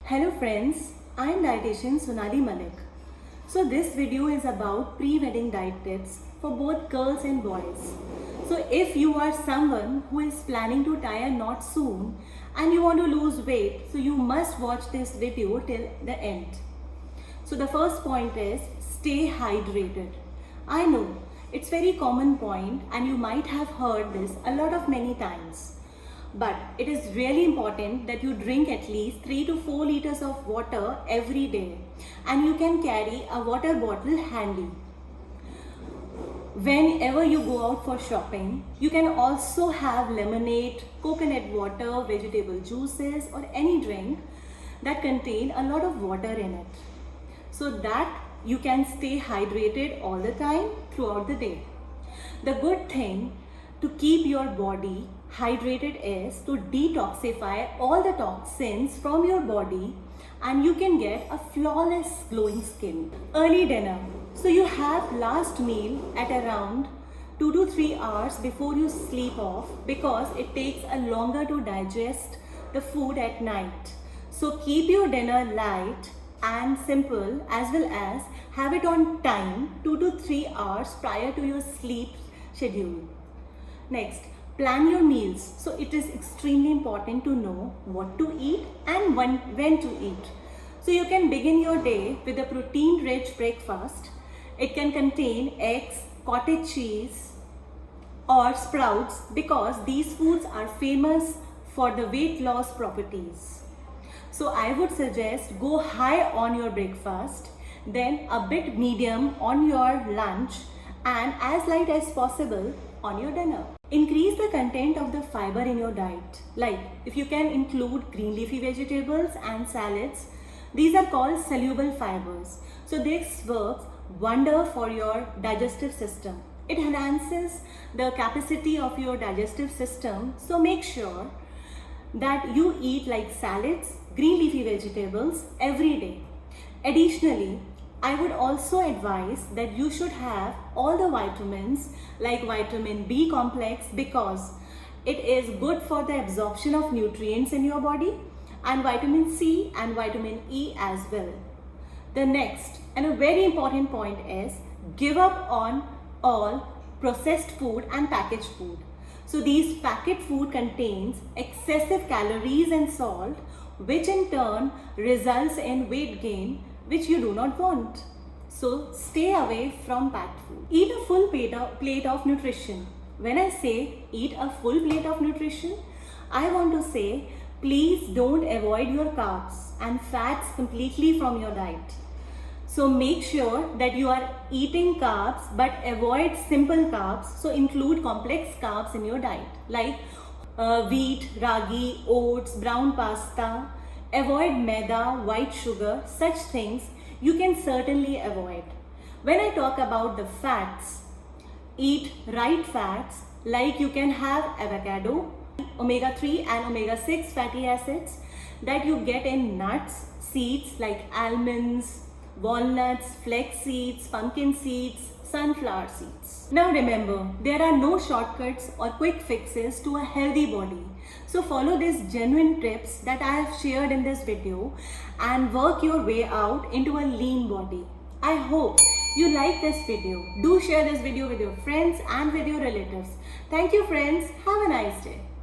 Hello friends, I am dietitian Sonali Malik. So this video is about pre-wedding diet tips for both girls and boys. So if you are someone who is planning to tie a knot soon and you want to lose weight, so you must watch this video till the end. So the first point is stay hydrated. I know it's very common point and you might have heard this a lot of many times. But it is really important that you drink at least 3 to 4 liters of water every day, and you can carry a water bottle handy. Whenever you go out for shopping, you can also have lemonade, coconut water, vegetable juices or any drink that contain a lot of water in it, so that you can stay hydrated all the time throughout the day. The good thing to keep your body hydrated is to detoxify all the toxins from your body, and you can get a flawless glowing skin. Early dinner. So you have last meal at around 2 to 3 hours before you sleep off, because it takes a longer to digest the food at night. So keep your dinner light and simple, as well as have it on time 2 to 3 hours prior to your sleep schedule. Next, plan your meals. So it is extremely important to know what to eat and when to eat. So you can begin your day with a protein-rich breakfast. It can contain eggs, cottage cheese or sprouts, because these foods are famous for the weight loss properties. So I would suggest go high on your breakfast, then a bit medium on your lunch, and as light as possible on your dinner. Increase the content of the fiber in your diet. Like if you can include green leafy vegetables and salads, these are called soluble fibers. So this works wonder for your digestive system. It enhances the capacity of your digestive system. So make sure that you eat like salads, green leafy vegetables every day. Additionally, I would also advise that you should have all the vitamins like vitamin B complex, because it is good for the absorption of nutrients in your body, and vitamin C and vitamin E as well. The next and a very important point is give up on all processed food and packaged food. So these packet food contains excessive calories and salt, which in turn results in weight gain, which you do not want. So stay away from packed food. Eat a full plate of nutrition. When I say eat a full plate of nutrition, I want to say please don't avoid your carbs and fats completely from your diet. So make sure that you are eating carbs, but avoid simple carbs. So include complex carbs in your diet like wheat, ragi, oats, brown pasta. Avoid maida, white sugar, such things you can certainly avoid. When I talk about the fats, eat right fats, like you can have avocado, omega-3 and omega-6 fatty acids that you get in nuts, seeds like almonds, walnuts, flax seeds, pumpkin seeds, sunflower seeds. Now remember, there are no shortcuts or quick fixes to a healthy body. So follow these genuine tips that I have shared in this video and work your way out into a lean body. I hope you like this video. Do share this video with your friends and with your relatives. Thank you friends. Have a nice day.